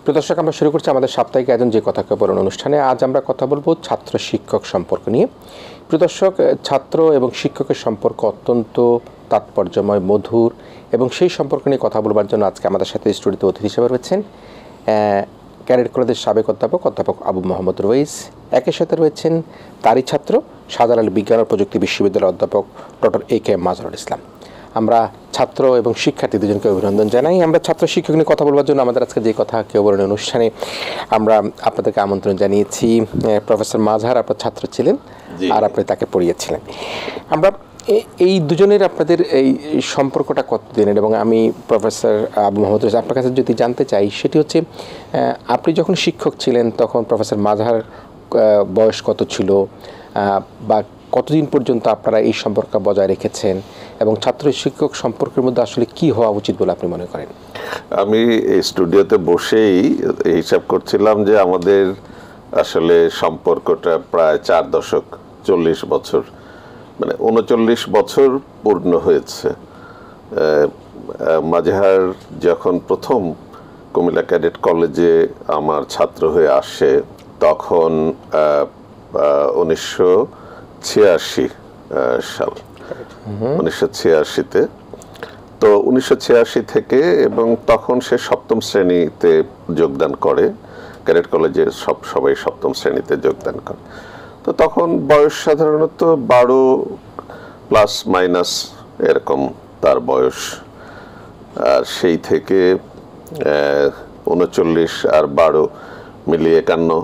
প্রিয় দর্শক, আমরা শুরু করছি আমাদের সাপ্তাহিক আয়োজন যে কথা বলুন অনুষ্ঠানে। আজ আমরা কথা বলবো ছাত্র শিক্ষক সম্পর্ক নিয়ে। প্রিয় দর্শক, ছাত্র এবং শিক্ষকের সম্পর্ক অত্যন্ত তাৎপর্যময়, মধুর, এবং সেই সম্পর্ক নিয়ে কথা বলবার জন্য আজকে আমাদের সাথে স্টুডিওতে অতিথি হিসেবে রয়েছেন ক্যাডেট কলেজের সাবেক অধ্যাপক আবু মোহাম্মদ রইস। একই সাথে রয়েছেন তারই ছাত্র শাহজালাল বিজ্ঞান ও প্রযুক্তি বিশ্ববিদ্যালয়ের অধ্যাপক ডক্টর AK মাজহারুল ইসলাম। আমরা ছাত্র এবং শিক্ষার্থী দুজনকে অভিনন্দন জানাই। আমরা ছাত্র শিক্ষক নিয়ে কথা বলবার জন্য আমাদের আজকে যে কথা কেউ বলেন অনুষ্ঠানে আমরা আপনাদেরকে আমন্ত্রণ জানিয়েছি। প্রফেসর মাজহার আপনার ছাত্র ছিলেন আর আপনি তাকে পড়িয়েছিলেন। আমরা এই দুজনের আপনাদের এই সম্পর্কটা কতদিনের, এবং আমি প্রফেসর আবু মোহাম্মদ রইস আপনার কাছে যদি জানতে চাই, সেটি হচ্ছে আপনি যখন শিক্ষক ছিলেন তখন প্রফেসর মাজহার বয়স কত ছিল, বা কতদিন পর্যন্ত আপনারা এই সম্পর্ক বজায় রেখেছেন, এবং ছাত্র শিক্ষক সম্পর্কের মধ্যে আসলে কি হওয়া উচিত বলে আপনি মনে করেন? আমি এই স্টুডিওতে বসেই হিসাব করছিলাম যে আমাদের আসলে সম্পর্কটা প্রায় 4 দশক, 40 বছর, মানে 39 বছর পূর্ণ হয়েছে। মাজহার যখন প্রথম কুমিল্লা ক্যাডেট কলেজে আমার ছাত্র হয়ে আসে তখন 1986 সাল, 1986-তে। তো 1986 থেকে, এবং তখন সে 7ম শ্রেণীতে যোগদান করে। ক্যাডেট কলেজের সবাই 7ম শ্রেণীতে যোগদান করে। তো তখন বয়স সাধারণত 12 প্লাস মাইনাস এরকম তার বয়স। আর সেই থেকে 39 আর 12 মিলিয়ে 51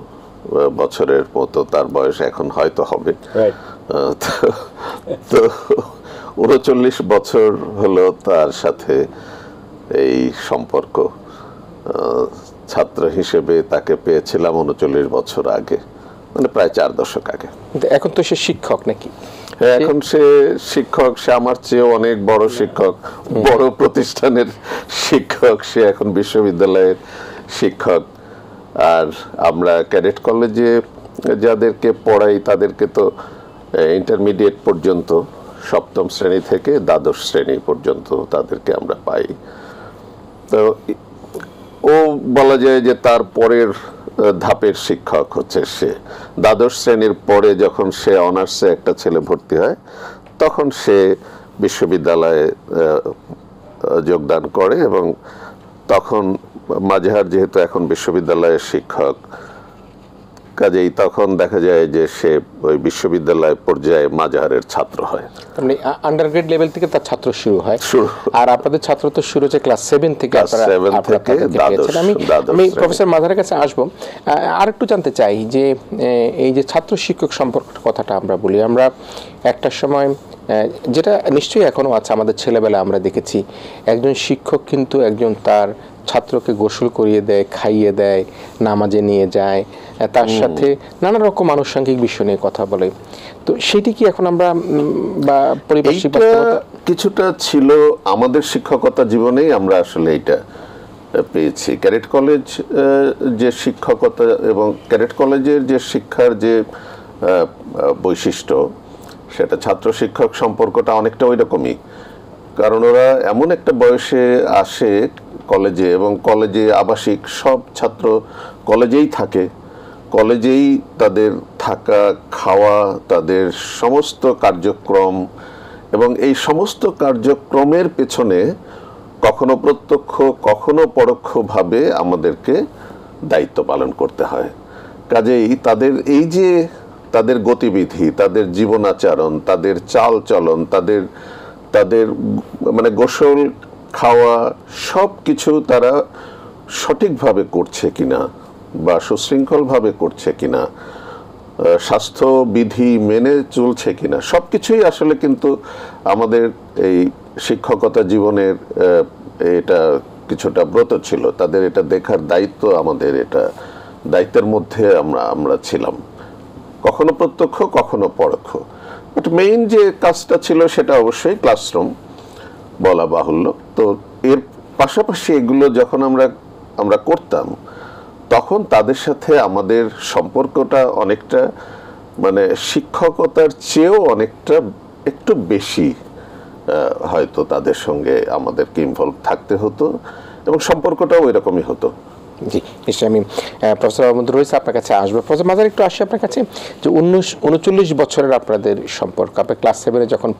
বছরের মতো তার বয়স এখন হয়তো হবে। তো 39 বছর হলো তার সাথে এই সম্পর্ক। ছাত্র হিসেবে তাকে পেয়েছিলাম 39 বছর আগে, মানে প্রায় 4 দশক আগে। এখন তো সে শিক্ষক নাকি? এখন সে শিক্ষক, সে আমার চেয়েও অনেক বড় শিক্ষক, বড় প্রতিষ্ঠানের শিক্ষক। সে এখন বিশ্ববিদ্যালয়ের শিক্ষক। আর আমরা ক্যাডেট কলেজে যাদেরকে পড়াই তাদেরকে তো ইন্টারমিডিয়েট পর্যন্ত, 7ম শ্রেণী থেকে দ্বাদশ শ্রেণী পর্যন্ত তাদেরকে আমরা পাই। তো ও বলা যায় যে তার পরের ধাপের শিক্ষক হচ্ছে সে। দ্বাদশ শ্রেণীর পরে যখন সে অনার্সে একটা ছেলে ভর্তি হয় তখন সে বিশ্ববিদ্যালয়ে যোগদান করে, এবং তখন মাজহার যেহেতু এখন বিশ্ববিদ্যালয়ের শিক্ষক, কাজেই তখন দেখা যায় যে সে ওই বিশ্ববিদ্যালয় পর্যায়ে মাজহারের ছাত্র হয়। মানে আন্ডারগ্রেড লেভেল থেকে তার ছাত্র শুরু হয়। আর আপনাদের ছাত্র তো শুরু হচ্ছে ক্লাস 7 থেকে। আমি প্রফেসর মাজহারের কাছে আসবো। আর একটু জানতে চাই যে এই যে ছাত্র শিক্ষক সম্পর্ক কথাটা আমরা বলি, আমরা একটা সময়, যেটা নিশ্চয়ই এখনো আছে, আমাদের ছেলেবেলা আমরা দেখেছি একজন শিক্ষক কিন্তু একজন তার ছাত্রকে গোসল করিয়ে দেয়, খাইয়ে দেয়, নামাজে নিয়ে যায়, তার সাথে নানা রকম আনুষঙ্গিক বিষয় নিয়ে কথা বলে। তো সেটি কি এখন আমরা বা পরিবেশিক কিছুটা ছিল আমাদের শিক্ষকতা জীবনেই আমরা আসলে এটা পেয়েছি। ক্যাডেট কলেজ যে শিক্ষকতা এবং ক্যাডেট কলেজের যে শিক্ষার যে বৈশিষ্ট্য, সেটা ছাত্র শিক্ষক সম্পর্কটা অনেকটা ওই রকমই। কারণ ওরা এমন একটা বয়সে আসে কলেজে, এবং কলেজে আবাসিক সব ছাত্র কলেজেই থাকে, কলেজেই তাদের থাকা, খাওয়া, তাদের সমস্ত কার্যক্রম, এবং এই সমস্ত কার্যক্রমের পেছনে কখনো প্রত্যক্ষ কখনো পরোক্ষভাবে আমাদেরকে দায়িত্ব পালন করতে হয়। কাজেই তাদের এই যে তাদের গতিবিধি, তাদের জীবনাচরণ, তাদের চাল চলন, তাদের মানে গোসল, খাওয়া, সব কিছু তারা সঠিকভাবে করছে কিনা বা সুশৃঙ্খলভাবে করছে কিনা, স্বাস্থ্যবিধি মেনে চলছে কিনা, সব কিছুই আসলে কিন্তু আমাদের এই শিক্ষকতা জীবনের এটা কিছুটা ব্রত ছিল। তাদের এটা দেখার দায়িত্ব, আমাদের এটা দায়িত্বের মধ্যে আমরা ছিলাম, কখনো প্রত্যক্ষ কখনো পরোক্ষ। বাট মেইন যে কাজটা ছিল সেটা অবশ্যই ক্লাসরুম, বলা বাহুল্য। তো এর পাশাপাশি এগুলো যখন আমরা করতাম তখন তাদের সাথে আমাদের সম্পর্কটা অনেকটা মানে শিক্ষকতার চেয়েও অনেকটা একটু বেশি হয়তো তাদের সঙ্গে আমাদেরকে ইনভলভ থাকতে হতো, এবং সম্পর্কটাও ওই রকমই হতো। জি, নিশ্চয়ই আমি প্রফেসর আহমদুর রইস আপনার কাছে আসবো। প্রফেসর মাজার একটু আসি আপনার কাছে, যে 39 বছরের আপনাদের সম্পর্ক, আপনি ক্লাস 7-এ যখন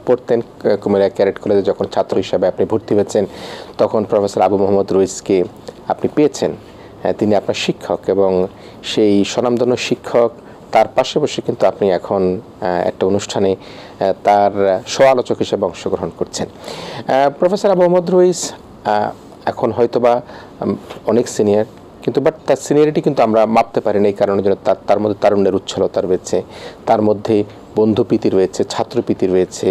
পড়তেন কুমিল্লা ক্যাডেট কলেজে, যখন ছাত্র হিসাবে আপনি ভর্তি হয়েছেন, তখন প্রফেসর আবু মোহাম্মদ রইসকে আপনি পেয়েছেন, তিনি আপনার শিক্ষক, এবং সেই স্বনামধন্য শিক্ষক তার পাশে বসে কিন্তু আপনি এখন একটা অনুষ্ঠানে তার সহ-আলোচক হিসেবে অংশগ্রহণ করছেন। প্রফেসর আবু মোহাম্মদ রইস এখন হয়তোবা অনেক সিনিয়র, কিন্তু বাট তার সিনিয়রিটি কিন্তু আমরা মাপতে পারি না, এই কারণে যেন তার মধ্যে তারুণ্যের উচ্ছলতা রয়েছে, তার মধ্যে বন্ধুপ্রীতি রয়েছে, ছাত্রপ্রীতি রয়েছে।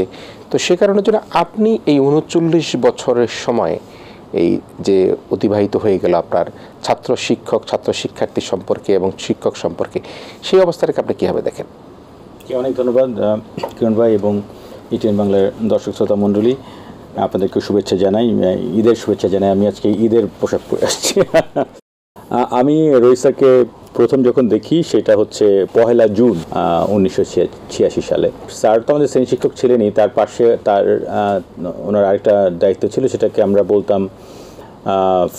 তো সে কারণের জন্য আপনি এই 39 বছরের সময় এই যে অতিবাহিত হয়ে গেল আপনার ছাত্র শিক্ষক, ছাত্র শিক্ষার্থী সম্পর্কে এবং শিক্ষক সম্পর্কে, সেই অবস্থাটাকে আপনি কীভাবে দেখেন? অনেক ধন্যবাদ কিরণ ভাই এবং ইটিএন বাংলার দর্শক শ্রোতা মণ্ডলী, আপনাদেরকে শুভেচ্ছা জানাই, ঈদের শুভেচ্ছা জানাই। আমি আজকে ঈদের পোশাক পরে আসছি। আমি রইসাকে প্রথম যখন দেখি সেটা হচ্ছে 1 জুন 1986 সালে। স্যার তো আমাদের শ্রেণী শিক্ষক ছিলেনই, তার পাশে ওনার আরেকটা দায়িত্ব ছিল, সেটাকে আমরা বলতাম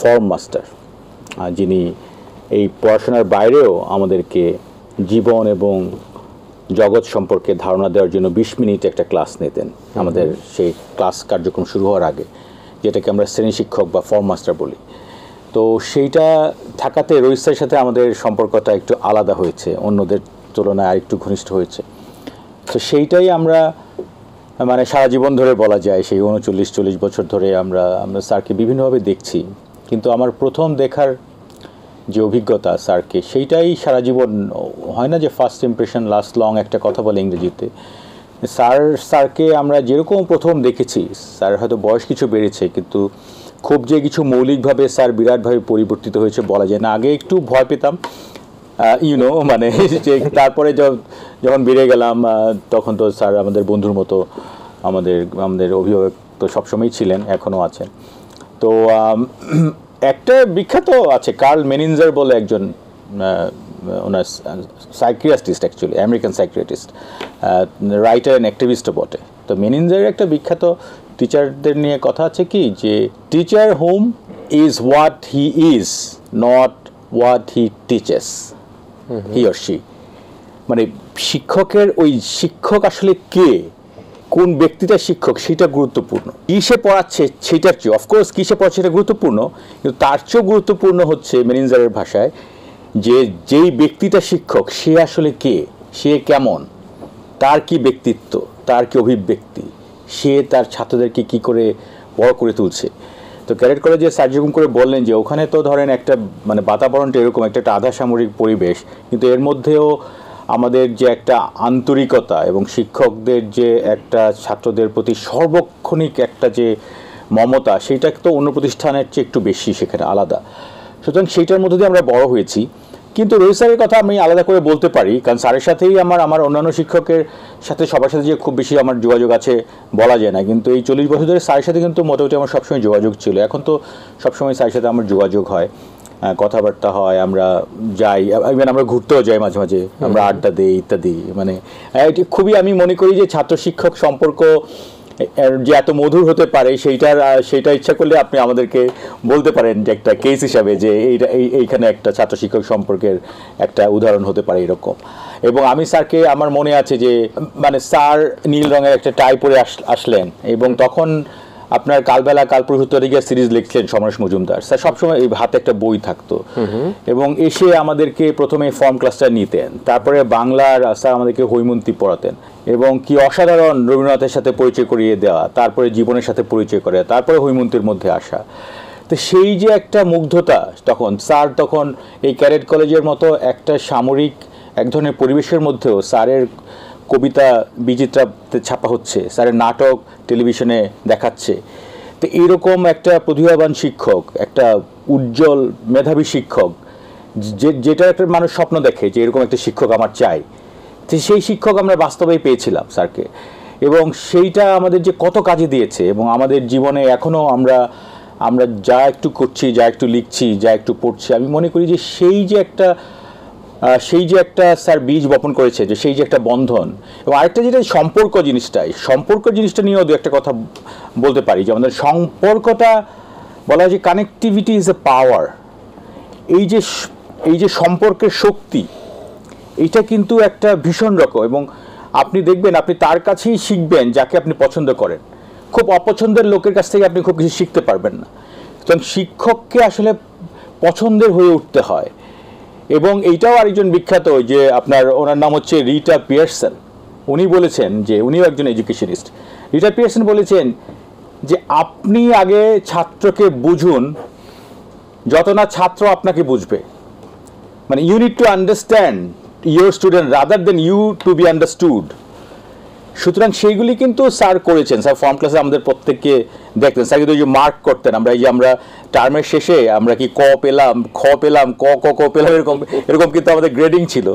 ফর্ম মাস্টার, যিনি এই পড়াশোনার বাইরেও আমাদেরকে জীবন এবং জগৎ সম্পর্কে ধারণা দেওয়ার জন্য 20 মিনিট একটা ক্লাস নিতেন আমাদের সেই ক্লাস কার্যক্রম শুরু হওয়ার আগে, যেটাকে আমরা শ্রেণী শিক্ষক বা ফর্ম মাস্টার বলি। তো সেইটা থাকাতে রইসের সাথে আমাদের সম্পর্কটা একটু আলাদা হয়েছে, অন্যদের তুলনায় আরেকটু ঘনিষ্ঠ হয়েছে। তো সেইটাই আমরা মানে সারা জীবন ধরে বলা যায়, সেই 39-40 বছর ধরে আমরা স্যারকে বিভিন্নভাবে দেখছি। কিন্তু আমার প্রথম দেখার যে অভিজ্ঞতা স্যারকে, সেইটাই সারা জীবন, হয় না যে ফার্স্ট ইমপ্রেশন লাস্ট লং, একটা কথা বলে ইংরেজিতে। স্যারকে আমরা যেরকম প্রথম দেখেছি, স্যার হয়তো বয়স কিছু বেড়েছে, কিন্তু খুব যে কিছু মৌলিকভাবে স্যার বিরাটভাবে পরিবর্তিত হয়েছে বলা যায় না। আগে একটু ভয় পেতাম, মানে যে তারপরে যখন বেড়ে গেলাম, তখন তো স্যার আমাদের বন্ধুর মতো, আমাদের অভিভাবক তো সবসময়ই ছিলেন, এখনও আছেন। তো একটা বিখ্যাত আছে, কার্ল মেনিনজার বলে একজন, ওনার psychiatrist, actually American psychiatrist, writer and অ্যাক্টিভিস্টও বটে। তো মেনিনজারের একটা বিখ্যাত টিচারদের নিয়ে কথা আছে কি, যে teacher home is what he is, not what he teaches he or she. মানে শিক্ষকের ওই শিক্ষক আসলে কে, কোন ব্যক্তিটা শিক্ষক, সেটা গুরুত্বপূর্ণ। কী সে পড়াচ্ছে সেটার চেয়ে, অফকোর্স কী সে পড়াচ্ছে সেটা গুরুত্বপূর্ণ, কিন্তু তার চেয়েও গুরুত্বপূর্ণ হচ্ছে মেনিনজারের ভাষায় যে যেই ব্যক্তিটা শিক্ষক সে আসলে কে, সে কেমন, তার কি ব্যক্তিত্ব, তার কি অভিব্যক্তি, সে তার ছাত্রদেরকে কি করে বড় করে তুলছে। তো ক্যাডেট কলেজে স্যার যেরকম করে বললেন যে ওখানে তো ধরেন একটা মানে বাতাবরণটা এরকম একটা আধা সামরিক পরিবেশ, কিন্তু এর মধ্যেও আমাদের যে একটা আন্তরিকতা এবং শিক্ষকদের যে একটা ছাত্রদের প্রতি সর্বক্ষণিক একটা যে মমতা, সেইটা তো অন্য প্রতিষ্ঠানের চেয়ে একটু বেশি, সেখানে আলাদা। সুতরাং সেইটার মধ্যে দিয়ে আমরা বড় হয়েছি। কিন্তু রোহিত স্যারের কথা আমি আলাদা করে বলতে পারি, কারণ স্যারের সাথেই আমার অন্যান্য শিক্ষকের সাথে সবার সাথে যে খুব বেশি আমার যোগাযোগ আছে বলা যায় না, কিন্তু এই 40 বছর ধরে স্যারের সাথে কিন্তু মোটামুটি আমার সবসময় যোগাযোগ ছিল। এখন তো সবসময় স্যারের সাথে আমার যোগাযোগ হয়, কথাবার্তা হয়, আমরা যাই, ইভেন আমরা ঘুরতেও যাই মাঝে মাঝে, আমরা আড্ডা দিই ইত্যাদি। মানে এটি খুবই, আমি মনে করি যে ছাত্র শিক্ষক সম্পর্ক যে এত মধুর হতে পারে, সেইটা ইচ্ছা করলে আপনি আমাদেরকে বলতে পারেন যে একটা কেস হিসাবে, যে এইখানে একটা ছাত্র শিক্ষক সম্পর্কের একটা উদাহরণ হতে পারে এরকম। এবং আমি স্যারকে, আমার মনে আছে যে মানে স্যার নীল রঙের একটা টাই পরে আসলেন, এবং তখন আপনার কালবেলা কালপ্রসূতরিকা সিরিজ লিখছিলেন সমরেশ মজুমদার স্যার, সবসময় এই হাতে একটা বই থাকতো, এবং এসে আমাদেরকে প্রথমে ফর্ম ক্লাসটা নিতেন, তারপরে বাংলার স্যার আমাদেরকে হৈমন্তী পড়াতেন, এবং কি অসাধারণ রবীন্দ্রনাথের সাথে পরিচয় করিয়ে দেওয়া, তারপরে জীবনের সাথে পরিচয় করে, তারপরে হৈমন্তীর মধ্যে আসা। তো সেই যে একটা মুগ্ধতা, তখন স্যার তখন এই ক্যাডেট কলেজের মতো একটা সামরিক এক ধরনের পরিবেশের মধ্যেও স্যারের কবিতা বিচিত্রাতে ছাপা হচ্ছে, স্যারের নাটক টেলিভিশনে দেখাচ্ছে। তো এইরকম একটা প্রতিভাবান শিক্ষক, একটা উজ্জ্বল মেধাবী শিক্ষক, যেটা একটা মানুষ স্বপ্ন দেখে যে এরকম একটা শিক্ষক আমার চাই, তো সেই শিক্ষক আমরা বাস্তবেই পেয়েছিলাম স্যারকে, এবং সেইটা আমাদের যে কত কাজে দিয়েছে। এবং আমাদের জীবনে এখনও আমরা যা একটু করছি, যা একটু লিখছি, যা একটু পড়ছি, আমি মনে করি যে সেই যে একটা স্যার বীজ বপন করেছে, যে সেই যে একটা বন্ধন। এবং আরেকটা যেটা সম্পর্ক জিনিসটা নিয়েও দু একটা কথা বলতে পারি, যে আমাদের সম্পর্কটা বলা হয় যে কানেক্টিভিটি ইজ এ পাওয়ার, এই যে সম্পর্কের শক্তি, এটা কিন্তু একটা ভীষণ রকম। এবং আপনি দেখবেন আপনি তার কাছেই শিখবেন যাকে আপনি পছন্দ করেন। খুব অপছন্দের লোকের কাছ থেকে আপনি খুব কিছু শিখতে পারবেন না। সুতরাং শিক্ষককে আসলে পছন্দের হয়ে উঠতে হয়। এবং এইটাও আরেকজন বিখ্যাত, যে ওনার নাম হচ্ছে রিটা পিয়ারসন। উনি বলেছেন যে, উনিও একজন এডুকেশনিস্ট। রিটা পিয়ারসন বলেছেন যে আপনি আগে ছাত্রকে বুঝুন যত না ছাত্র আপনাকে বুঝবে। মানে you need to understand your student rather than you to be understood. সুতরাং সেইগুলি কিন্তু স্যার করেছেন। স্যার ফর্ম ক্লাসে আমাদের প্রত্যেককে দেখতেন, স্যার কিন্তু মার্ক করতেন। আমরা টার্মের শেষে আমরা কি ক পেলাম, খ পেলাম, ক ক ক পেলাম, এরকম কিন্তু আমাদের গ্রেডিং ছিল।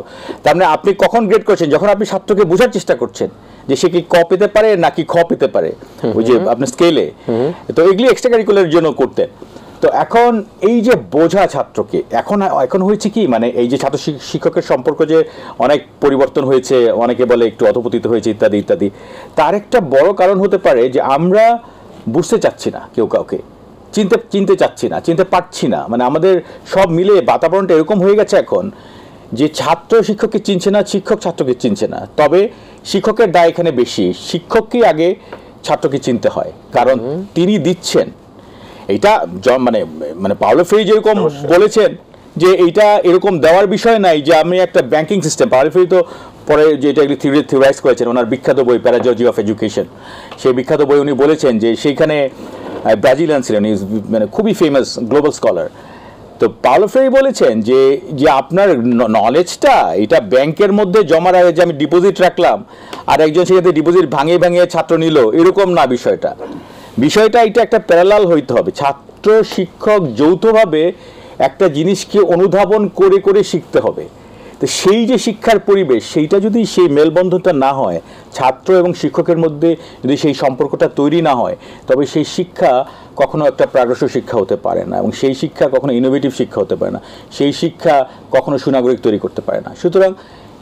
তার মানে আপনি কখন গ্রেড করছেন? যখন আপনি ছাত্রকে বোঝার চেষ্টা করছেন যে সে কি ক পেতে পারে নাকি খ পেতে পারে, ওই যে আপনার স্কেলে। তো এগুলি এক্সট্রা কারিকুলারের জন্য করতেন। তো এখন এই যে বোঝা ছাত্রকে, এখন হয়েছে কি, মানে এই যে ছাত্র শিক্ষকের সম্পর্ক যে অনেক পরিবর্তন হয়েছে, অনেকে বলে একটু অধপতিত হয়েছে ইত্যাদি ইত্যাদি, তার একটা বড় কারণ হতে পারে যে আমরা বুঝতে চাচ্ছি না কেউ কাউকে, চিনতে চাচ্ছি না, চিনতে পারছি না। মানে আমাদের সব মিলে বাতাবরণটা এরকম হয়ে গেছে এখন যে ছাত্র শিক্ষককে চিনছে না, শিক্ষক ছাত্রকে চিনছে না। তবে শিক্ষকের দায় এখানে বেশি। শিক্ষককেই আগে ছাত্রকে চিনতে হয়, কারণ তিনি দিচ্ছেন। এইটা মানে মানে পাওলো ফ্রেরি যেরকম বলেছেন যে এইটা এরকম দেওয়ার বিষয় নাই যে আমি একটা ব্যাংকিং সিস্টেম। পাওলো ফ্রেরি তো পরে যেটা থিওরাইজ করেছেন, ওনার বিখ্যাত বই প্যারাজলজি অফ এডুকেশন, সেই বিখ্যাত বই উনি বলেছেন যে সেইখানে ব্রাজিলিয়ান ছিলেন, মানে খুবই ফেমাস গ্লোবাল স্কলার। তো পাওলো ফ্রেরি বলেছেন যে আপনার নলেজটা এটা ব্যাংকের মধ্যে জমা রাখে, যে আমি ডিপোজিট রাখলাম আর একজন সেখানে ডিপোজিট ভাঙিয়ে ভাঙিয়ে ছাত্র নিল, এরকম না বিষয়টা। এটা একটা প্যারালাল হইতে হবে। ছাত্র শিক্ষক যৌথভাবে একটা জিনিসকে অনুধাবন করে করে শিখতে হবে। তো সেই যে শিক্ষার পরিবেশ, সেইটা যদি সেই মেলবন্ধনটা না হয়, ছাত্র এবং শিক্ষকের মধ্যে যদি সেই সম্পর্কটা তৈরি না হয়, তবে সেই শিক্ষা কখনো একটা প্রাগ্রসর শিক্ষা হতে পারে না, এবং সেই শিক্ষা কখনো ইনোভেটিভ শিক্ষা হতে পারে না, সেই শিক্ষা কখনো সুনাগরিক তৈরি করতে পারে না। সুতরাং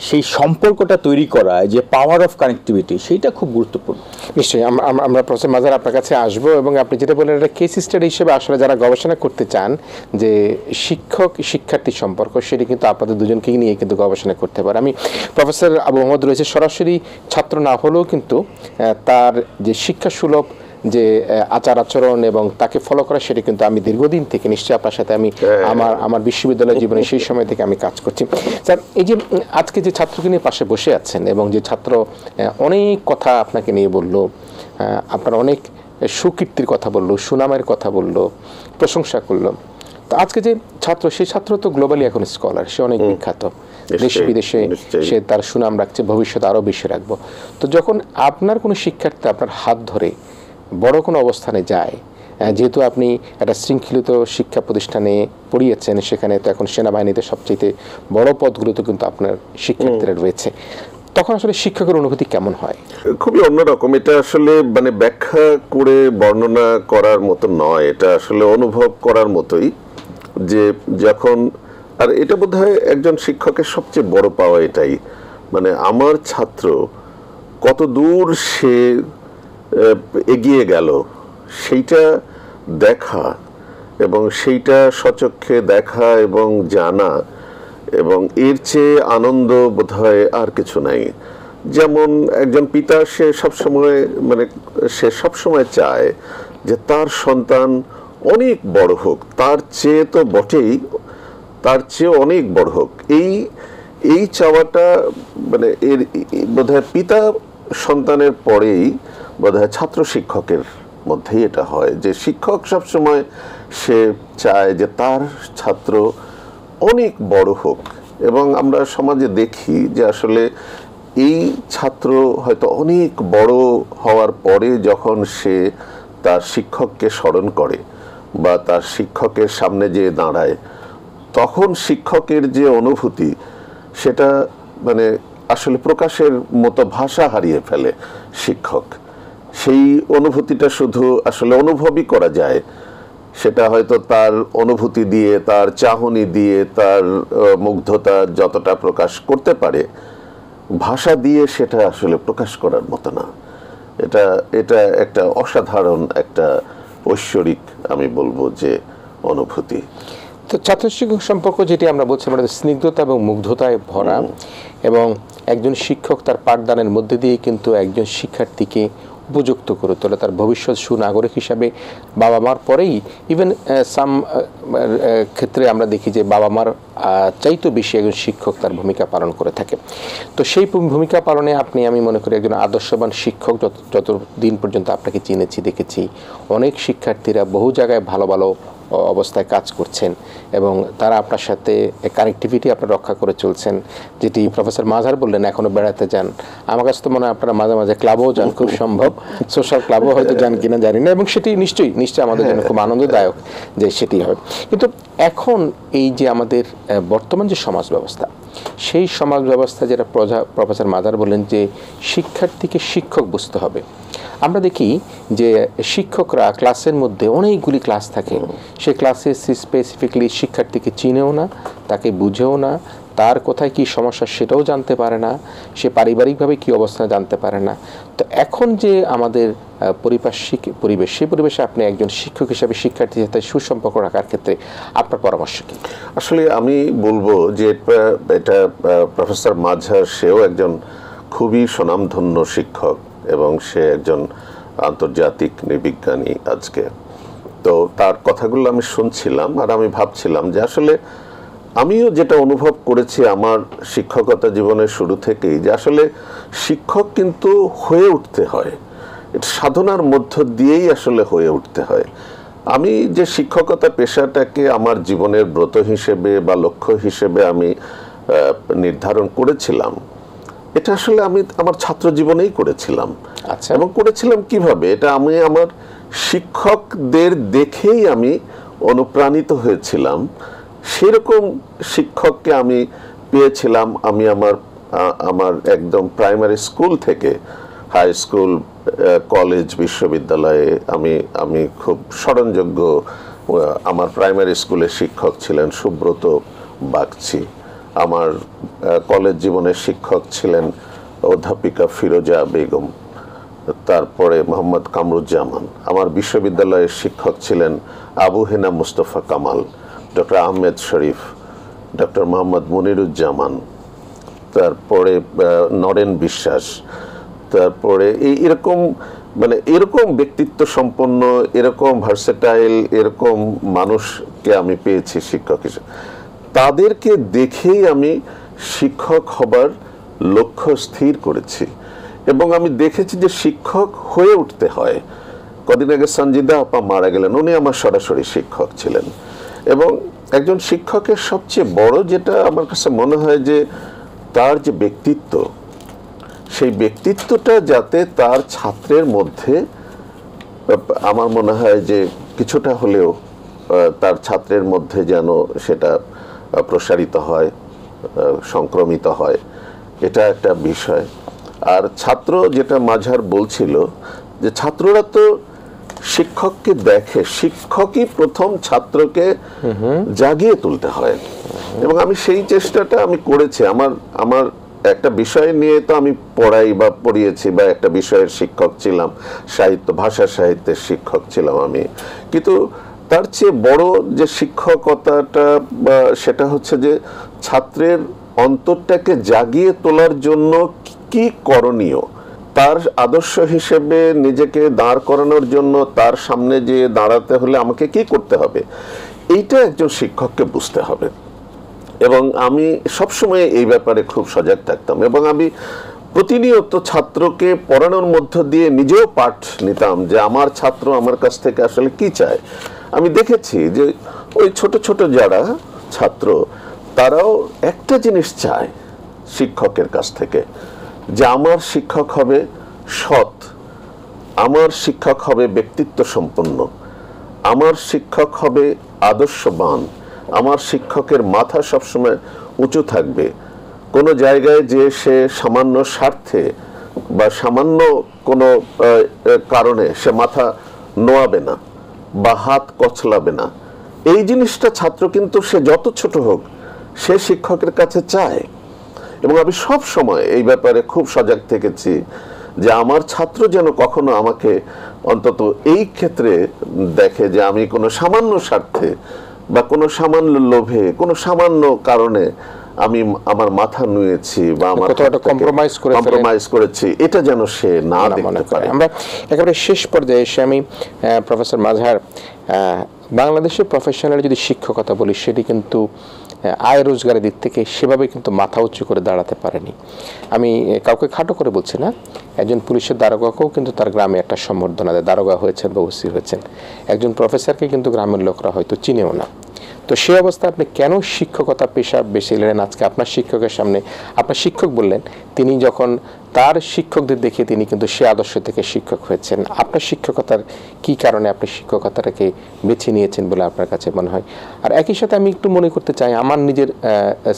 সেই সম্পর্কটা তৈরি করা, যে পাওয়ার অফ কানেক্টিভিটি, সেইটা খুব গুরুত্বপূর্ণ। নিশ্চয়ই আমরা প্রফেসর মাজার আপনার কাছে আসবো, এবং আপনি যেটা বললেন এটা কেস স্টাডি হিসেবে আসলে যারা গবেষণা করতে চান যে শিক্ষক শিক্ষার্থী সম্পর্ক, সেটা কিন্তু আপনাদের দুজনকেই নিয়ে কিন্তু গবেষণা করতে পারে। আমি প্রফেসর আবু মোহাম্মদ রয়েছে, সরাসরি ছাত্র না হলেও কিন্তু তার যে শিক্ষা সুলভ যে আচার আচরণ এবং তাকে ফলো করা, সেটা কিন্তু আমি দীর্ঘদিন থেকে, নিশ্চয়ই আপনার সাথে আমি আমার বিশ্ববিদ্যালয় জীবনে সেই সময় থেকে আমি কাজ করছি। স্যার, এই যে আজকে যে ছাত্রকে নিয়ে পাশে বসে আছেন এবং যে ছাত্র অনেক কথা আপনাকে নিয়ে বললো, আপনার অনেক সুকীর্তির কথা বললো, সুনামের কথা বললো, প্রশংসা করলো, তো আজকে যে ছাত্র, সেই ছাত্র তো গ্লোবালি এখন স্কলার, সে অনেক বিখ্যাত, দেশে বিদেশে সে তার সুনাম রাখছে, ভবিষ্যতে আরও বেশি রাখবো। তো যখন আপনার কোনো শিক্ষার্থী আপনার হাত ধরে বড় কোনো অবস্থানে যায়, যেহেতু আপনি একটা শৃঙ্খলিত শিক্ষা প্রতিষ্ঠানে পড়িয়েছেন, সেখানে তো এখন সেনাবাহিনীতে সবচেয়ে বড় পদগুলোতে কিন্তু আপনার শিক্ষার্থীরা রয়েছে, তখন আসলে শিক্ষকের অনুভূতি কেমন হয়? খুবই অন্যরকম। এটা আসলে মানে ব্যাখ্যা করে বর্ণনা করার মতো নয়, এটা আসলে অনুভব করার মতোই। যে যখন, আর এটা বোধহয় একজন শিক্ষকের সবচেয়ে বড় পাওয়া এটাই, মানে আমার ছাত্র কত দূর সে এগিয়ে গেল সেইটা দেখা, এবং সেইটা সচক্ষে দেখা এবং জানা, এবং এর চেয়ে আনন্দ বোধহয় আর কিছু নাই। যেমন একজন পিতা, সে সবসময় চায় যে তার সন্তান অনেক বড় হোক, তার চেয়ে তো বটেই, তার চেয়ে অনেক বড় হোক। এই চাওয়াটা মানে এর বোধহয় পিতা সন্তানের পরেই বোধহয় ছাত্র শিক্ষকের মধ্যেই এটা হয়, যে শিক্ষক সবসময় সে চায় যে তার ছাত্র অনেক বড় হোক। এবং আমরা সমাজে দেখি যে আসলে এই ছাত্র হয়তো অনেক বড় হওয়ার পরে যখন সে তার শিক্ষককে স্মরণ করে বা তার শিক্ষকের সামনে যেয়ে দাঁড়ায়, তখন শিক্ষকের যে অনুভূতি, সেটা মানে আসলে প্রকাশের মতো ভাষা হারিয়ে ফেলে শিক্ষক। সেই অনুভূতিটা শুধু আসলে অনুভবই করা যায়, সেটা হয়তো তার অনুভূতি দিয়ে, তার চাহনি দিয়ে, তার মুগ্ধতা যতটা প্রকাশ করতে পারে, ভাষা দিয়ে সেটা আসলে প্রকাশ করার মতো না। এটা একটা অসাধারণ একটা ঐশ্বরিক, আমি বলবো যে অনুভূতি। তো ছাত্র শিক্ষক সম্পর্ক যেটি আমরা বলছি আমাদের স্নিগ্ধতা এবং মুগ্ধতায় ভরা, এবং একজন শিক্ষক তার পাঠদানের মধ্যে দিয়ে কিন্তু একজন শিক্ষার্থীকে উপযুক্ত করে তোলে তার ভবিষ্যৎ সুনাগরিক হিসাবে। বাবা মার পরেই ইভেন সাম ক্ষেত্রে আমরা দেখি যে বাবা মার চাইতে বেশি একজন শিক্ষক তার ভূমিকা পালন করে থাকে। তো সেই ভূমিকা পালনে আমি মনে করি একজন আদর্শবান শিক্ষক। যত দিন পর্যন্ত আপনাকে চিনেছি দেখেছি অনেক শিক্ষার্থীরা বহু জায়গায় ভালো ভালো অবস্থায় কাজ করছেন এবং তারা আপনার সাথে কানেক্টিভিটি আপনারা রক্ষা করে চলছেন। যেটি প্রফেসর মাঝহার বললেন এখনো বেড়াতে যান, আমার কাছে তো মনে হয় আপনারা মাঝে মাঝে ক্লাবও যান, খুব সম্ভব সোশ্যাল ক্লাবও হয়তো যান কিনা জানি না, এবং সেটি নিশ্চয়ই আমাদের জন্য খুব আনন্দদায়ক যে সেটি হবে। কিন্তু এখন এই যে আমাদের বর্তমান যে সমাজ ব্যবস্থা, সেই সমাজ ব্যবস্থা যেটা প্রফেসর মাঝহার বললেন যে শিক্ষার্থীকে শিক্ষক বুঝতে হবে। আমরা দেখি যে শিক্ষকরা ক্লাসের মধ্যে অনেকগুলি ক্লাস থাকে, সেই ক্লাসে স্পেসিফিকলি শিক্ষার্থীকে চিনেও না, তাকে বুঝেও না, তার কোথায় কি সমস্যা সেটাও জানতে পারে না, সে পারিবারিকভাবে কি অবস্থা জানতে পারে না। তো এখন যে আমাদের পারিপার্শ্বিক পরিবেশ, সেই পরিবেশে আপনি একজন শিক্ষক হিসাবে শিক্ষার্থীর সাথে সুসম্পর্ক রাখার ক্ষেত্রে আপনার পরামর্শ কি? আসলে আমি বলবো যে এটা প্রফেসর মাঝহার সেও একজন খুবই স্বনামধন্য শিক্ষক এবং সে একজন আন্তর্জাতিক নৃবিজ্ঞানী আজকে। তো তার কথাগুলো আমি শুনছিলাম আর আমি ভাবছিলাম যে আসলে আমিও যেটা অনুভব করেছি আমার শিক্ষকতা জীবনের শুরু থেকেই, যে আসলে শিক্ষক কিন্তু হয়ে উঠতে হয়, এটা সাধনার মধ্য দিয়েই আসলে হয়ে উঠতে হয়। আমি যে শিক্ষকতা পেশাটাকে আমার জীবনের ব্রত হিসেবে বা লক্ষ্য হিসেবে আমি নির্ধারণ করেছিলাম, এটা আসলে আমি আমার ছাত্র জীবনেই করেছিলাম। আচ্ছা। এবং করেছিলাম কিভাবে, এটা আমি আমার শিক্ষকদের দেখেই আমি অনুপ্রাণিত হয়েছিলাম। সেরকম শিক্ষককে আমি পেয়েছিলাম। আমি আমার একদম প্রাইমারি স্কুল থেকে হাই স্কুল, কলেজ, বিশ্ববিদ্যালয়ে আমি খুব স্মরণযোগ্য আমার প্রাইমারি স্কুলের শিক্ষক ছিলেন সুব্রত বাগচি। আমার কলেজ জীবনের শিক্ষক ছিলেন অধ্যাপিকা ফিরোজা বেগম, তারপরে মোহাম্মদ কামরুজ্জামান। আমার বিশ্ববিদ্যালয়ের শিক্ষক ছিলেন আবু হেনা মুস্তফা কামাল, ডক্টর আহমেদ শরীফ, ডক্টর মোহাম্মদ মনিরুজ্জামান, তারপরে নরেন বিশ্বাস, তারপরে এরকম ব্যক্তিত্ব সম্পন্ন, এরকম ভার্সেটাইল, এরকম মানুষকে আমি পেয়েছি শিক্ষক হিসেবে। তাদেরকে দেখেই আমি শিক্ষক হবার লক্ষ্য স্থির করেছি এবং আমি দেখেছি যে শিক্ষক হয়ে উঠতে হয়। কদিন আগে সঞ্জিদা আপা মারা গেলেন, উনি আমার সরাসরি শিক্ষক ছিলেন। এবং একজন শিক্ষকের সবচেয়ে বড় যেটা আমার কাছে মনে হয় যে তার যে ব্যক্তিত্ব, সেই ব্যক্তিত্বটা যাতে তার ছাত্রের মধ্যে, আমার মনে হয় যে কিছুটা হলেও তার ছাত্রের মধ্যে যেন সেটা প্রসারিত হয়, সংক্রমিত হয়, এটা একটা বিষয়। আর ছাত্র, যেটা মাঝহার বলছিল যে ছাত্ররা তো শিক্ষককে দেখে, শিক্ষকই প্রথম ছাত্রকে জাগিয়ে তুলতে হয়। এবং আমি সেই চেষ্টাটা আমি করেছি। আমার একটা বিষয় নিয়ে তো আমি পড়াই বা পড়িয়েছি, বা একটা বিষয়ের শিক্ষক ছিলাম, ভাষা সাহিত্যের শিক্ষক ছিলাম আমি। কিন্তু তার চেয়ে বড় যে শিক্ষকতাটা, সেটা হচ্ছে যে ছাত্রের অন্তরটাকে জাগিয়ে তোলার জন্য কি করণীয়, তার আদর্শ হিসেবে নিজেকে দাঁড় করানোর জন্য তার সামনে যে দাঁড়াতে হলে আমাকে কি করতে হবে, এইটা একজন শিক্ষককে বুঝতে হবে। এবং আমি সবসময় এই ব্যাপারে খুব সজাগ থাকতাম এবং আমি প্রতিনিয়ত ছাত্রকে পড়ানোর মধ্য দিয়ে নিজেও পাঠ নিতাম যে আমার ছাত্র আমার কাছ থেকে আসলে কি চায়। আমি দেখেছি যে ওই ছোট ছোট যারা ছাত্র, তারাও একটা জিনিস চায় শিক্ষকের কাছ থেকে, যে আমার শিক্ষক হবে সৎ, আমার শিক্ষক হবে ব্যক্তিত্ব সম্পন্ন, আমার শিক্ষক হবে আদর্শবান, আমার শিক্ষকের মাথা সবসময় উঁচু থাকবে, কোনো জায়গায় যে সে সামান্য স্বার্থে বা সামান্য কোনো কারণে সে মাথা নোয়াবে না বা হাত কচলাবে না। এই জিনিসটা ছাত্র কিন্তু সে যত ছোট হোক সে শিক্ষকের কাছে চায়। এবং আমি সব সময় এই ব্যাপারে খুব সজাগ থেকেছি যে আমার ছাত্র যেন কখনো আমাকে অন্তত এই ক্ষেত্রে দেখে যে আমি কোনো সামান্য স্বার্থে বা কোনো সামান্য লোভে, কোনো সামান্য কারণে আমি আমার মাথা নুয়েছি বা আমার কম্প্রোমাইজ করেছি, এটা যেন সে না দেখতে পারে। আমরা একেবারে শেষ পর্যায়ে এসে আমি প্রফেসর মাজহার, বাংলাদেশে প্রফেশনাল যদি শিক্ষকতা বলি, সেটি কিন্তু আয় রোজগারের দিক থেকে সেভাবে কিন্তু মাথা উঁচু করে দাঁড়াতে পারেনি। আমি কাউকে খাটো করে বলছি না, একজন পুলিশের দারোগাকেও কিন্তু তার গ্রামে একটা সম্বর্ধনা দেয়, দারোগা হয়েছেন বা ওসি হয়েছেন। একজন প্রফেসরকে কিন্তু গ্রামের লোকরা হয়তো চিনেও না। তো সেই অবস্থায় আপনি কেন শিক্ষকতা পেশা বেছে নিলেন? আজকে আপনার শিক্ষকের সামনে, আপনার শিক্ষক বললেন, তিনি যখন তার শিক্ষকদের দেখে তিনি কিন্তু সে আদর্শ থেকে শিক্ষক হয়েছেন। আপনার শিক্ষকতার কি কারণে আপনি শিক্ষকতাটাকে বেছে নিয়েছেন বলে আপনার কাছে মনে হয়? আর একই সাথে আমি একটু মনে করতে চাই, আমার নিজের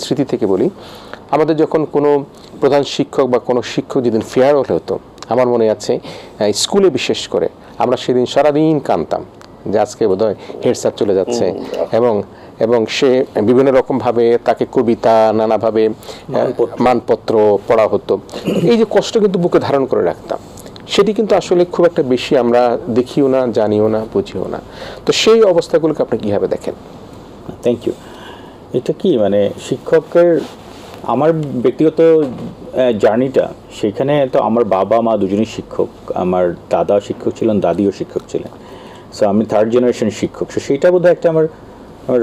স্মৃতি থেকে বলি, আমাদের যখন কোনো প্রধান শিক্ষক বা কোনো শিক্ষক যেদিন ফেয়ারওয়েল হতো, আমার মনে আছে স্কুলে বিশেষ করে আমরা সেদিন সারাদিন কাঁদতাম যে আজকে বোধহয় হেড স্যার চলে যাচ্ছে, এবং সে বিভিন্ন রকমভাবে তাকে কবিতা, নানাভাবে মানপত্র পড়া হতো। এই যে কষ্ট কিন্তু বুকে ধারণ করে রাখতাম, সেটি কিন্তু আসলে খুব একটা বেশি আমরা দেখিও না, জানিও না, বুঝিও না। তো সেই অবস্থাগুলোকে আপনি কীভাবে দেখেন? Thank you. এটা কি মানে শিক্ষকের আমার ব্যক্তিগত জার্নিটা, সেখানে তো আমার বাবা মা দুজনেই শিক্ষক, আমার দাদা শিক্ষক ছিলেন, দাদিও শিক্ষক ছিলেন। সো আমি থার্ড জেনারেশন শিক্ষক। সো সেইটা বোধহয় একটা আমার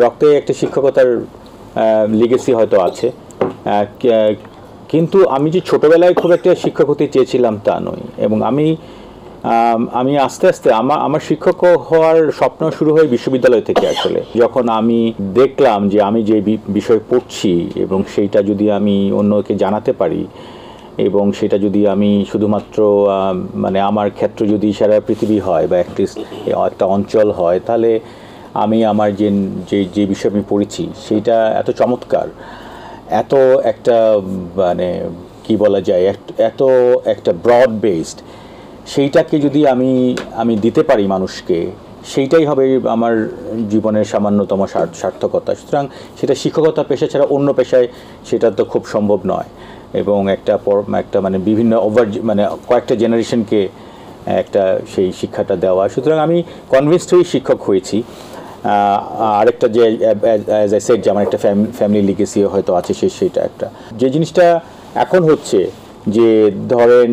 রক্তে একটা শিক্ষকতার লিগেসি হয়তো আছে। কিন্তু আমি যে ছোটোবেলায় খুব একটা শিক্ষক হতে চেয়েছিলাম তা নয়। এবং আমি আস্তে আস্তে আমার শিক্ষক হওয়ার স্বপ্ন শুরু হয় বিশ্ববিদ্যালয় থেকে। আসলে যখন আমি দেখলাম যে আমি যে বিষয় পড়ছি এবং সেইটা যদি আমি অন্যকে জানাতে পারি, এবং সেটা যদি আমি শুধুমাত্র মানে আমার ক্ষেত্র যদি সারা পৃথিবী হয় বা একটা অঞ্চল হয়, তাহলে আমি আমার যে বিষয় আমি পড়েছি সেইটা এত চমৎকার, এত একটা মানে কি বলা যায়, এত একটা ব্রড বেসড, সেইটাকে যদি আমি দিতে পারি মানুষকে, সেইটাই হবে আমার জীবনের সামান্যতম সার্থকতা। সুতরাং সেটা শিক্ষকতা পেশা ছাড়া অন্য পেশায় সেটা তো খুব সম্ভব নয়। এবং একটা মানে বিভিন্ন মানে কয়েকটা জেনারেশনকে একটা সেই শিক্ষাটা দেওয়া। সুতরাং আমি কনভিন্সড হয়ে শিক্ষক হয়েছি। আরেকটা যে অ্যাজ আই সেড যে আমার একটা ফ্যামিলি লিগেসিও হয়তো আছে, সেইটা একটা যে জিনিসটা এখন হচ্ছে যে ধরেন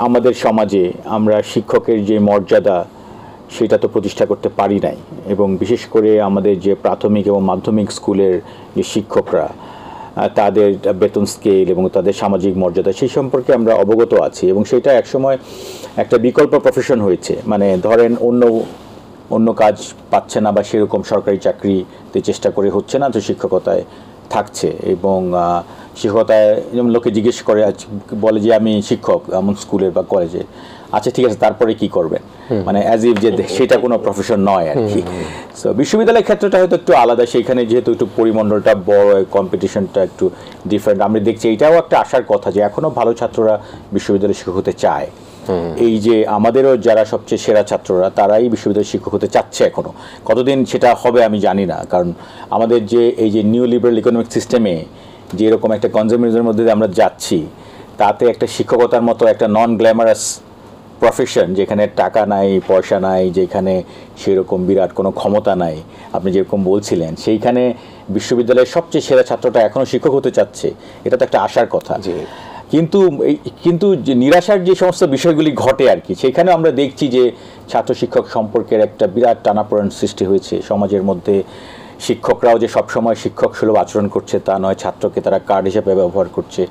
আমাদের সমাজে আমরা শিক্ষকের যে মর্যাদা সেটা তো প্রতিষ্ঠা করতে পারি নাই। এবং বিশেষ করে আমাদের যে প্রাথমিক এবং মাধ্যমিক স্কুলের যে শিক্ষকরা, তাদের বেতন স্কেল এবং তাদের সামাজিক মর্যাদা সেই সম্পর্কে আমরা অবগত আছি। এবং সেটা একসময় একটা বিকল্প প্রফেশন হয়েছে। মানে ধরেন অন্য কাজ পাচ্ছে না বা সেরকম সরকারি চাকরিতে চেষ্টা করে হচ্ছে না, তো শিক্ষকতায় থাকছে। এবং শিক্ষকতায় যেমন লোকে জিজ্ঞেস করে, বলে যে আমি শিক্ষক এমন স্কুলের বা কলেজে, আচ্ছা ঠিক আছে তারপরে কি করবেন, মানে অ্যাজ ইফ যে সেটা কোনো প্রফেশন নয় আর কি। সো বিশ্ববিদ্যালয়ের ক্ষেত্রটা হয়তো একটু আলাদা, সেইখানে যেহেতু একটু পরিমণ্ডলটা বড়, কম্পিটিশনটা একটু ডিফারেন্ট। আমরা দেখছি এইটাও একটা আশার কথা যে এখনও ভালো ছাত্ররা বিশ্ববিদ্যালয়ে শিক্ষক হতে চায়। এই যে আমাদেরও যারা সবচেয়ে সেরা ছাত্ররা, তারাই বিশ্ববিদ্যালয়ের শিক্ষক হতে চাচ্ছে এখনও। কতদিন সেটা হবে আমি জানি না, কারণ আমাদের যে এই যে নিউ লিবারাল ইকোনমিক সিস্টেমে যে এরকম একটা কনজারভেটিজমের মধ্যে আমরা যাচ্ছি, তাতে একটা শিক্ষকতার মতো একটা নন গ্ল্যামারাস প্রফেশন, যেখানে টাকা নাই, পয়সা নাই, যেখানে সেরকম বিরাট কোনো ক্ষমতা নাই, আপনি যেরকম বলছিলেন, সেইখানে বিশ্ববিদ্যালয়ের সবচেয়ে সেরা ছাত্রটা এখনও শিক্ষক হতে চাচ্ছে, এটা তো একটা আশার কথা। কিন্তু যে নিরাশার যে সমস্ত বিষয়গুলি ঘটে আর কি, সেখানে আমরা দেখছি যে ছাত্র শিক্ষক সম্পর্কের একটা বিরাট টানাপোড়েন সৃষ্টি হয়েছে সমাজের মধ্যে। শিক্ষকরাও যে সবসময় শিক্ষক সুলভ আচরণ করছে তা নয়, ছাত্রকে তারা কার্ড হিসেবে ব্যবহার করছে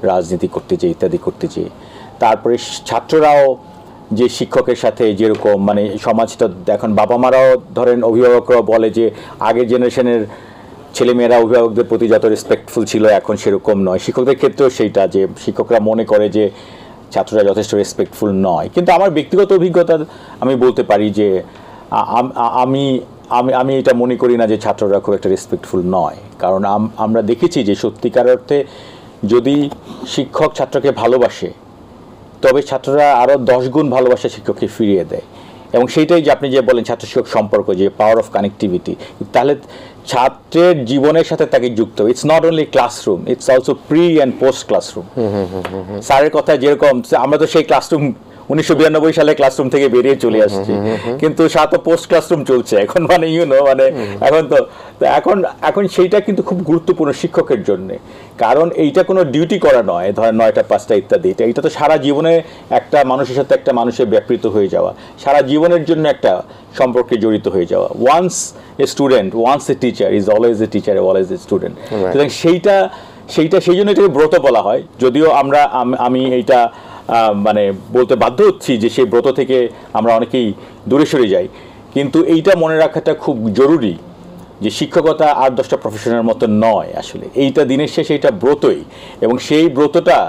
রাজনীতি করতে চেয়ে, ইত্যাদি করতে চেয়ে। তারপরে ছাত্ররাও যে শিক্ষকের সাথে যেরকম মানে সমাজটা এখন, বাবা মারাও ধরেন অভিভাবকরাও বলে যে আগের জেনারেশনের ছেলেমেয়েরা অভিভাবকদের প্রতি যত রেসপেক্টফুল ছিল এখন সেরকম নয়। শিক্ষকদের ক্ষেত্রেও সেইটা, যে শিক্ষকরা মনে করে যে ছাত্ররা যথেষ্ট রেসপেক্টফুল নয়। কিন্তু আমার ব্যক্তিগত অভিজ্ঞতা আমি বলতে পারি যে আমি এটা মনে করি না যে ছাত্ররা খুব একটা রেসপেক্টফুল নয়। কারণ আমরা দেখেছি যে সত্যিকার অর্থে যদি শিক্ষক ছাত্রকে ভালোবাসে, তবে ছাত্ররা আরও 10 গুণ ভালোবাসা শিক্ষককে ফিরিয়ে দেয়। এবং সেইটাই যে আপনি যে বলেন ছাত্র শিক্ষক সম্পর্ক, যে পাওয়ার অফ কানেক্টিভিটি, তাহলে ছাত্রের জীবনের সাথে তাকে যুক্ত। It's not only classroom, it's also pre and post classroom. স্যারের কথা যেরকম, আমরা তো সেই ক্লাসরুম 1992 সালে ক্লাসরুম থেকে বেরিয়ে চলে আসছি, কিন্তু সাথে পোস্ট ক্লাসরুম চলছে এখন, মানে মানে এখন তো এখন সেইটা কিন্তু খুব গুরুত্বপূর্ণ শিক্ষকের জন্য, কারণ এইটা কোনো ডিউটি করা নয়, ধরেন 9টা 5টা ইত্যাদি, এটা তো সারা জীবনে একটা মানুষের সাথে একটা মানুষের ব্যাপৃত হয়ে যাওয়া, সারা জীবনের জন্য একটা সম্পর্কে জড়িত হয়ে যাওয়া। Once a student, once a teacher is always a teacher, always a student. সুতরাং সেই জন্য এটাকে ব্রত বলা হয়, যদিও আমি এইটা মানে বলতে বাধ্য হচ্ছি যে সেই ব্রত থেকে আমরা অনেকেই দূরে সরে যাই, কিন্তু এইটা মনে রাখাটা খুব জরুরি যে শিক্ষকতা 8-10টা প্রফেশনের মতো নয়, আসলে এইটা দিনের শেষে এটা ব্রতই, এবং সেই ব্রতটা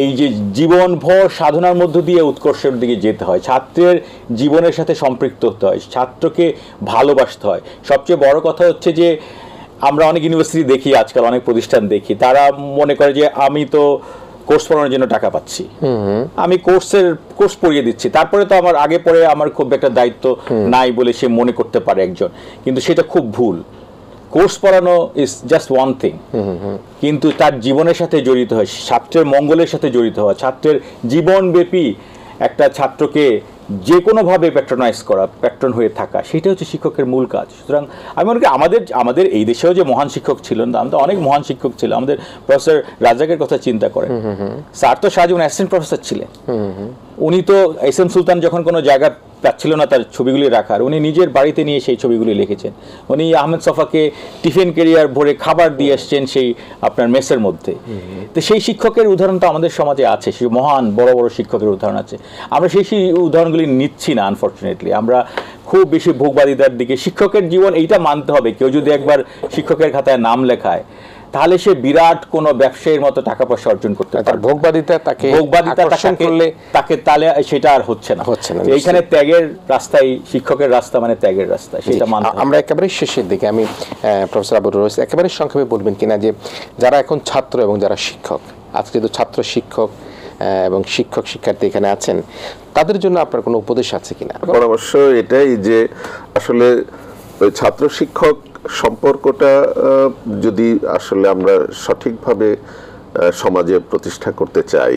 এই যে জীবনভর সাধনার মধ্য দিয়ে উৎকর্ষের দিকে যেতে হয়, ছাত্রের জীবনের সাথে সম্পৃক্ত হতে হয়, ছাত্রকে ভালোবাসতে হয়। সবচেয়ে বড় কথা হচ্ছে যে আমরা অনেক ইউনিভার্সিটি দেখি, আজকাল অনেক প্রতিষ্ঠান দেখি, তারা মনে করে যে আমি তো কোর্স পড়ানোর জন্য টাকা পাচ্ছি, আমি কোর্স পড়িয়ে দিচ্ছি, তারপরে তো আমার আগে পরে আমার খুব একটা দায়িত্ব নাই বলে সে মনে করতে পারে একজন, কিন্তু সেটা খুব ভুল। কোর্স পড়ানো ইজ জাস্ট ওয়ান থিং, কিন্তু তার জীবনের সাথে জড়িত হয়, ছাত্রের মঙ্গলের সাথে জড়িত হওয়া, ছাত্রের জীবনব্যাপী একটা ছাত্রকে যে কোনোভাবে প্যাট্রনাইজ করা, প্যাট্রন হয়ে থাকা, সেটা হচ্ছে শিক্ষকের মূল কাজ। সুতরাং আমি মনে করি আমাদের এই দেশেও যে মহান শিক্ষক ছিলেন, আমাদের অনেক মহান শিক্ষক ছিল, আমাদের প্রফেসর রাজ্জাকের কথা চিন্তা করেন, স্যার তো সারা জীবন অ্যাসিস্ট্যান্ট প্রফেসর ছিলেন, উনি তো এস এম সুলতান যখন কোনো জায়গা পাচ্ছিল না তার ছবিগুলি রাখার, উনি নিজের বাড়িতে নিয়ে সেই ছবিগুলি লিখেছেন। উনি আহমেদ সফাকে টিফিন ক্যারিয়ার ভরে খাবার দিয়ে আসছেন সেই আপনার মেসের মধ্যে। তো সেই শিক্ষকের উদাহরণ তো আমাদের সমাজে আছে, সেই মহান বড় বড় শিক্ষকের উদাহরণ আছে, আমরা সেই উদাহরণগুলি নিচ্ছি না আনফর্চুনেটলি। আমরা খুব বেশি ভোগবাদিতার দিকে, শিক্ষকের জীবন এইটা মানতে হবে, কেউ যদি একবার শিক্ষকের খাতায় নাম লেখায় তাহলে সে বিরাট কোনো ব্যবসায়ীর মতো টাকা পয়সা অর্জন করতে পারে, ভোগবাদিতা তাকে করলে তাকে তাহলে সেটা আর হচ্ছে না। এইখানে ত্যাগের রাস্তায়, শিক্ষকের রাস্তা মানে ত্যাগের রাস্তা, সেটা মানতে হবে। আমরা একেবারে শেষের দিকে আমি প্রফেসর আবুল রোজ একেবারে সংক্ষেপে বলবেন কিনা যে যারা এখন ছাত্র এবং যারা শিক্ষক, আজকে তো ছাত্র শিক্ষক এবং শিক্ষক শিক্ষার্থী এখানে আছেন, তাদের জন্য আপনার কোনো উপদেশ আছে কিনা? পরামর্শ এটাই যে আসলে ছাত্র শিক্ষক সম্পর্কটা যদি আসলে আমরা সঠিকভাবে সমাজে প্রতিষ্ঠা করতে চাই,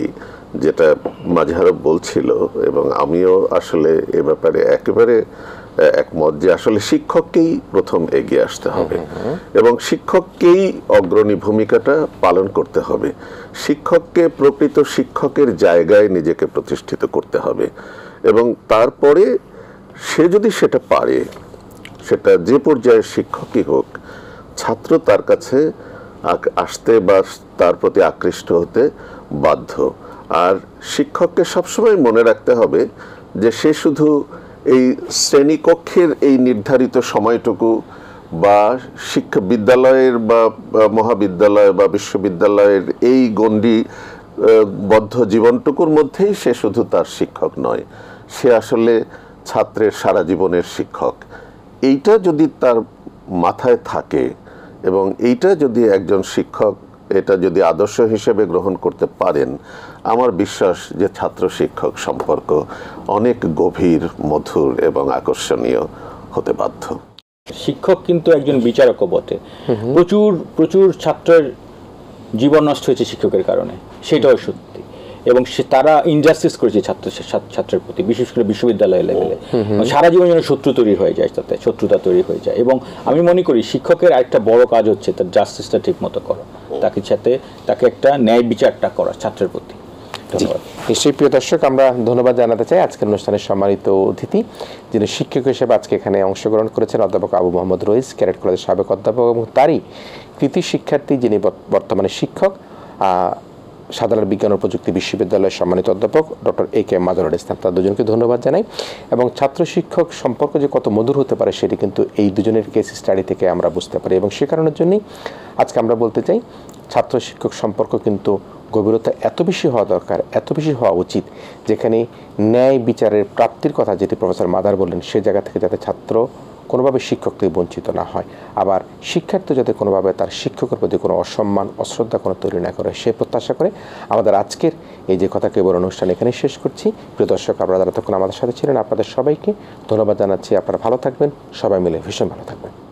যেটা মাজহারও বলছিল এবং আমিও আসলে এ ব্যাপারে একেবারে একমত, যে আসলে শিক্ষককেই প্রথম এগিয়ে আসতে হবে এবং শিক্ষককেই অগ্রণী ভূমিকাটা পালন করতে হবে। শিক্ষককে প্রকৃত শিক্ষকের জায়গায় নিজেকে প্রতিষ্ঠিত করতে হবে এবং তারপরে সে যদি সেটা পারে, সেটা যে পর্যায়ের শিক্ষকই হোক, ছাত্র তার কাছে আসতে বা তার প্রতি আকৃষ্ট হতে বাধ্য। আর শিক্ষককে সবসময় মনে রাখতে হবে যে সে শুধু এই শ্রেণীকক্ষের এই নির্ধারিত সময়টুকু বা শিক্ষা বিদ্যালয়ের বা মহাবিদ্যালয় বা বিশ্ববিদ্যালয়ের এই গণ্ডি বদ্ধ জীবনটুকুর মধ্যেই সে শুধু তার শিক্ষক নয়, সে আসলে ছাত্রের সারা জীবনের শিক্ষক। এইটা যদি তার মাথায় থাকে এবং এইটা যদি একজন শিক্ষক এটা যদি আদর্শ হিসেবে গ্রহণ করতে পারেন, আমার বিশ্বাস যে ছাত্র শিক্ষক সম্পর্ক অনেক গভীর, মধুর এবং আকর্ষণীয় হতে বাধ্য। শিক্ষক কিন্তু একজন বিচারকও বটে। প্রচুর প্রচুর ছাত্রের জীবন নষ্ট হয়েছে শিক্ষকের কারণে, সেটাও সত্যি, এবং তারা ইনজাস্টিস করেছে ছাত্রের প্রতি, বিশেষ করে বিশ্ববিদ্যালয় লেভেলে সারা জীবন যেন শত্রু তৈরি হয়ে যায়, তাতে শত্রুতা তৈরি হয়ে যায়। এবং আমি মনে করি শিক্ষকের আরেকটা বড় কাজ হচ্ছে তার জাস্টিসটা ঠিক মতো করা, তাকে একটা ন্যায় বিচারটা করা ছাত্রের প্রতি। ধন্যবাদ। নিশ্চয়ই প্রিয় দর্শক, আমরা ধন্যবাদ জানাতে চাই আজকের অনুষ্ঠানের সম্মানিত অতিথি, যিনি শিক্ষক হিসেবে আজকে এখানে অংশগ্রহণ করেছেন, অধ্যাপক আবু মোহাম্মদ রইস, ক্যাডেট কলেজের সাবেক অধ্যাপক এবং তারই কৃতি শিক্ষার্থী, যিনি বর্তমানে শিক্ষক, সাধারণ বিজ্ঞান ও প্রযুক্তি বিশ্ববিদ্যালয়ের সম্মানিত অধ্যাপক ডক্টর এ কে মাজহারুল ইসলাম। তার দুজনকে ধন্যবাদ জানাই। এবং ছাত্র শিক্ষক সম্পর্ক যে কত মধুর হতে পারে সেটি কিন্তু এই দুজনের কেস স্টাডি থেকে আমরা বুঝতে পারি, এবং সে কারণের জন্যই আজকে আমরা বলতে চাই ছাত্র শিক্ষক সম্পর্ক কিন্তু গভীরতা এত বেশি হওয়া দরকার, এত বেশি হওয়া উচিত, যেখানে ন্যায় বিচারের প্রাপ্তির কথা যেটি প্রফেসর মাদার বললেন, সে জায়গা থেকে যাতে ছাত্র কোনোভাবে শিক্ষক থেকে বঞ্চিত না হয়, আবার শিক্ষার্থী যাতে কোনোভাবে তার শিক্ষকের প্রতি কোনো অসম্মান, অশ্রদ্ধা কোনো তৈরি না করে, সে প্রত্যাশা করে আমাদের আজকের এই যে কথা কেবল অনুষ্ঠান এখানে শেষ করছি। প্রিয় দর্শক, আপনারা এতক্ষণ আমাদের সাথে ছিলেন, আপনাদের সবাইকে ধন্যবাদ জানাচ্ছি। আপনারা ভালো থাকবেন, সবাই মিলে ভীষণ ভালো থাকবেন।